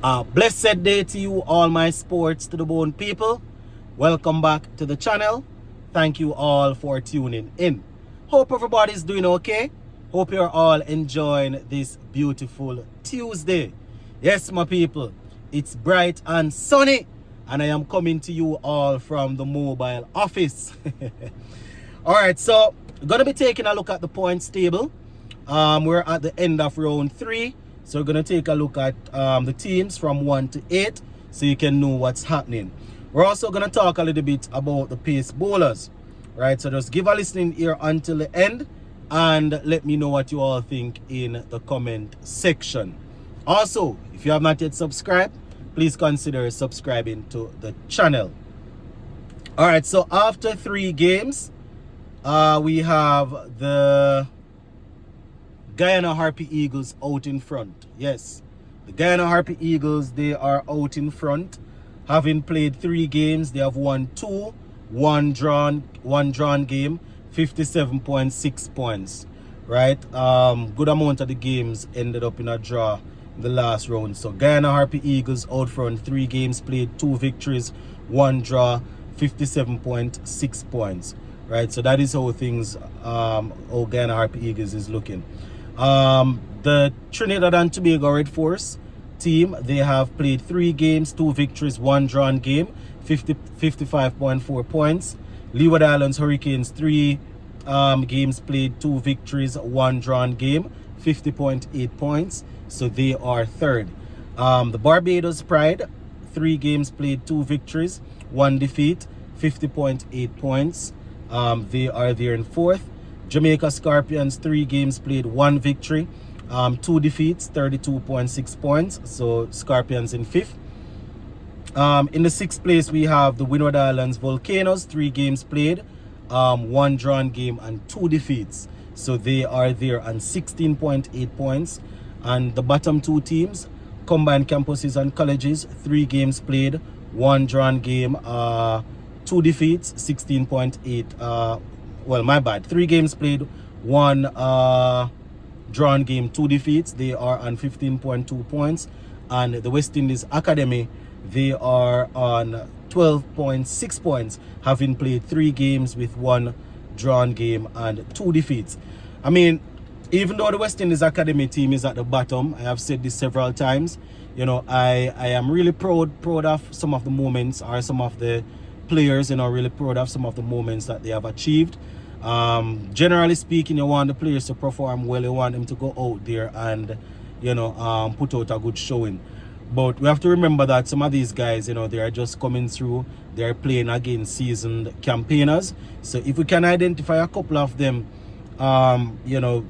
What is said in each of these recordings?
Blessed day to you, all my sports to the bone people. Welcome back to the channel. Thank you all for tuning in. Hope everybody's doing okay. Hope you're all enjoying this beautiful Tuesday. Yes, my people, it's bright and sunny, and I am coming to you all from the mobile office. All right, so gonna be taking a look at the points table. We're at the end of round 3. So we're going to take a look at the teams from 1 to 8 so you can know what's happening. We're also going to talk a little bit about the pace bowlers. Right, so just give a listening ear until the end and let me know what you all think in the comment section. Also, if you have not yet subscribed, please consider subscribing to the channel. All right, so after 3 games, we have the Guyana Harpy Eagles out in front. Yes, the Guyana Harpy Eagles, they are out in front. Having played 3 games, they have won 2, one drawn game, 57.6 points. Right? Good amount of the games ended up in a draw in the last round. So Guyana Harpy Eagles out front, 3 games played, 2 victories, 1 draw, 57.6 points. Right? So that is how things, how Guyana Harpy Eagles is looking. The Trinidad and Tobago Red Force team, they have played 3 games, 2 victories, 1 drawn game, 55.4 points. Leeward Islands Hurricanes, 3 games played, 2 victories, 1 drawn game, 50.8 points. So they are third. The Barbados Pride, 3 games played, 2 victories, 1 defeat, 50.8 points. They are there in fourth. Jamaica Scorpions, 3 games played, 1 victory, 2 defeats, 32.6 points. So Scorpions in 5th. In the 6th place, we have the Windward Islands Volcanoes, 3 games played, 1 drawn game and 2 defeats. So they are there on 16.8 points. And the bottom 2 teams, Combined Campuses and Colleges, 3 games played, 1 drawn game, 2 defeats, 16.8. Well, my bad. 3 games played, 1 drawn game, 2 defeats. They are on 15.2 points. And the West Indies Academy, they are on 12.6 points, having played 3 games with 1 drawn game and 2 defeats. I mean, even though the West Indies Academy team is at the bottom, I have said this several times, you know, I am really proud of some of the moments, or some of the players, you know, really proud of some of the moments that they have achieved. Generally speaking, you want the players to perform well, you want them to go out there and, you know, put out a good showing. But we have to remember that some of these guys, you know, they are just coming through, they're playing against seasoned campaigners. So if we can identify a couple of them, you know,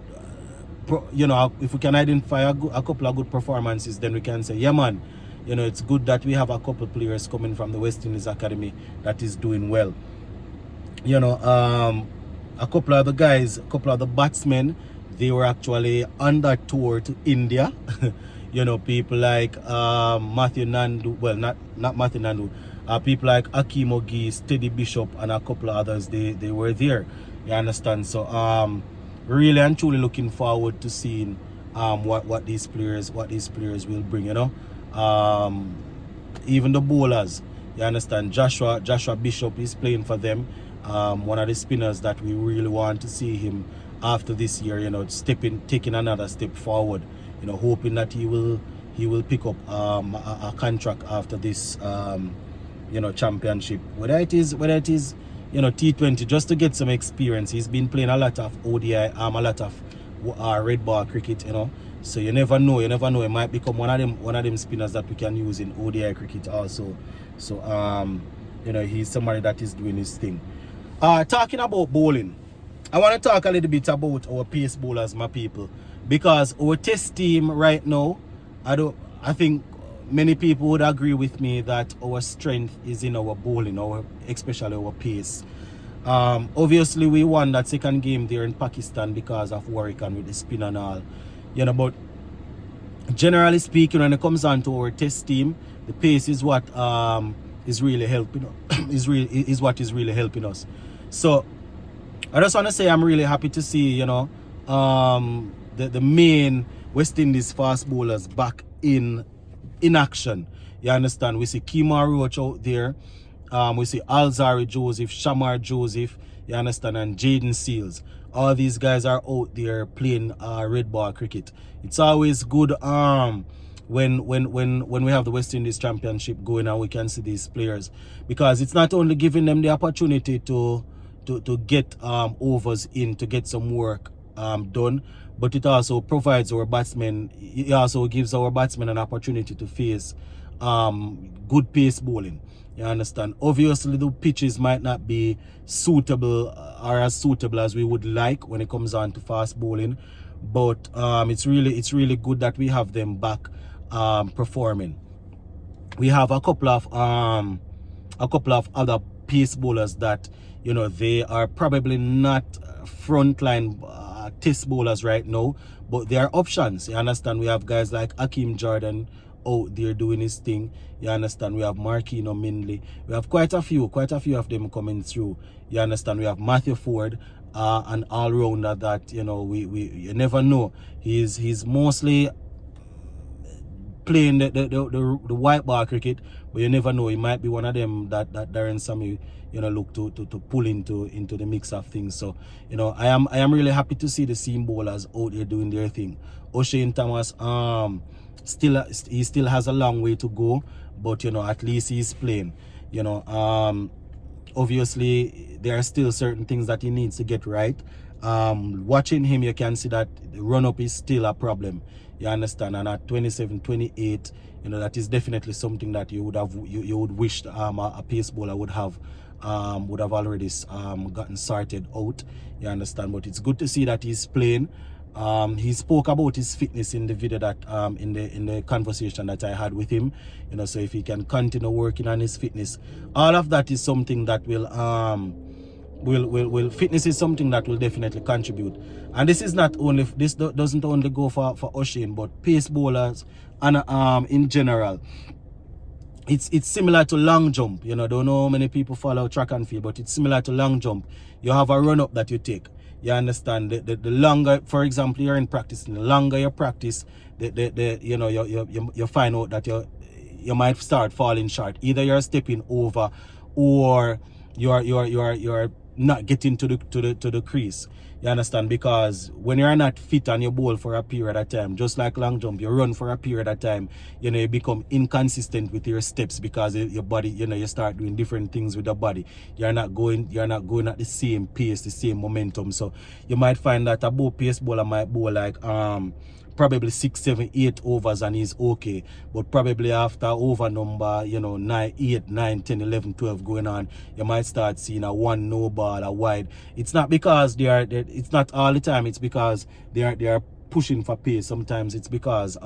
if we can identify a couple of good performances, then we can say, yeah man, you know, it's good that we have a couple players coming from the West Indies Academy that is doing well. You know, a couple of the guys, a couple of the batsmen, they were actually on that tour to India. You know, people like Matthew Nandu, well, not Matthew Nandu, people like Akeem Ogi, Teddy Bishop, and a couple of others, they were there. You understand? So really and truly looking forward to seeing what these players will bring, you know. Even the bowlers, you understand, Joshua Bishop is playing for them. One of the spinners that we really want to see him after this year, you know, taking another step forward, you know, hoping that he will pick up a contract after this you know, championship, whether it is you know, T20, just to get some experience. He's been playing a lot of ODI, a lot of red ball cricket, you know. So you never know. He might become one of them spinners that we can use in ODI cricket also. So you know, he's somebody that is doing his thing. Talking about bowling, I want to talk a little bit about our pace bowlers, my people, because our test team right now, I think many people would agree with me that our strength is in our bowling, especially our pace. Obviously, we won that second game there in Pakistan because of Warwick and with the spin and all, you know. But generally speaking, when it comes down to our test team, the pace is what is really helping is what is really helping us. So I just want to say I'm really happy to see, you know, the main West Indies fast bowlers back in in action. You understand? We see Kemar Roach out there. We see Alzari Joseph, Shamar Joseph, you understand, and Jaden Seals. All these guys are out there playing red ball cricket. It's always good when we have the West Indies Championship going and we can see these players, because it's not only giving them the opportunity to get overs in, to get some work done, but it also provides our batsmen, it also gives our batsmen an opportunity to face good pace bowling. You understand? Obviously, the pitches might not be suitable or as suitable as we would like when it comes on to fast bowling, but it's really good that we have them back performing. We have a couple of other pace bowlers that, you know, they are probably not frontline test bowlers right now, but they are options. You understand? We have guys like Hakeem Jordan out there doing his thing. You understand? We have Marquino Mindley. We have quite a few of them coming through. You understand? We have Matthew Ford, an all-rounder that, you know, you never know. He's mostly playing the white ball cricket, but you never know. He might be one of them that Darren Sammy, you know, look to pull into the mix of things. So, you know, I am really happy to see the seam bowlers out there doing their thing. Oshane Thomas, he still has a long way to go, but, you know, at least he's playing. You know, obviously there are still certain things that he needs to get right. Watching him, you can see that the run-up is still a problem. You understand? And at 27, 28, you know, that is definitely something that you would have, you would wish a pace bowler would have already gotten sorted out. You understand? But it's good to see that he's playing. He spoke about his fitness in the video that in the conversation that I had with him. You know, so if he can continue working on his fitness, all of that is something that will fitness is something that will definitely contribute. And this is not only, this doesn't only go for Oshane, but pace bowlers and in general. It's similar to long jump. You know, don't know how many people follow track and field, but it's similar to long jump. You have a run up that you take. You understand? The longer, for example, you're in practice, the longer you practice, you know, you find out that you might start falling short. Either you're stepping over, or you're not getting to the crease. You understand? Because when you're not fit and you bowl for a period of time, just like long jump, you run for a period of time, you know, you become inconsistent with your steps, because your body, you know, you start doing different things with the body. You're not going at the same pace, the same momentum. So you might find that a pace bowler might bowl like probably 6, 7, 8 overs and he's okay, but probably after over number, you know, 9, 8, 9, 10, 11, 12 going on, you might start seeing a 1 no ball, a wide. It's not because it's not all the time, it's because they are pushing for pace. Sometimes it's because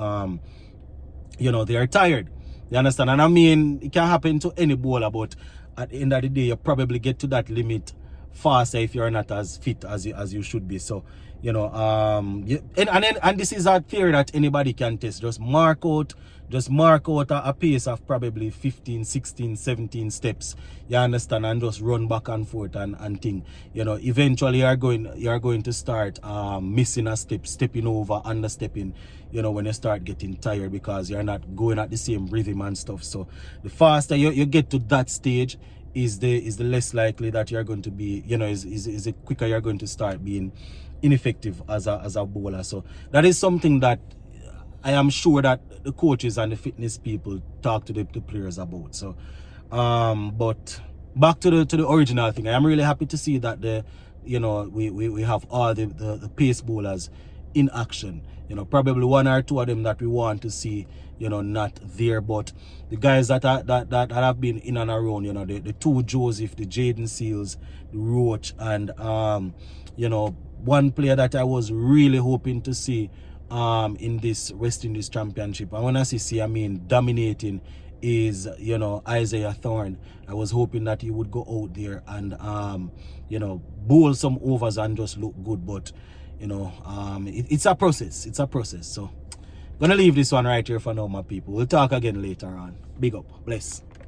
you know, they are tired. You understand? And I mean, it can happen to any bowler, but at the end of the day, you probably get to that limit faster if you're not as fit as you should be. So, you know, and this is a theory that anybody can test. Just mark out a pace of probably 15, 16, 17 steps. You understand? And just run back and forth and thing. You know, eventually you're going to start missing a step, stepping over, understepping, you know, when you start getting tired, because you're not going at the same rhythm and stuff. So the faster you get to that stage, is the less likely that you're going to be, you know, is the quicker you're going to start being ineffective as a bowler. So that is something that I am sure that the coaches and the fitness people talk to the players about. So but back to the original thing, I am really happy to see that we have all the pace bowlers in action. You know, probably 1 or 2 of them that we want to see, you know, not there, but the guys that have been in and around, you know, the 2 Joseph, the Jaden Seals, the Roach, and you know, one player that I was really hoping to see in this West Indies Championship, and when I say I mean dominating, is, you know, Isaiah Thorne. I was hoping that he would go out there and you know, bowl some overs and just look good, but you know, it's a process. So gonna leave this one right here for now, my people. We'll talk again later on. Big up. Bless.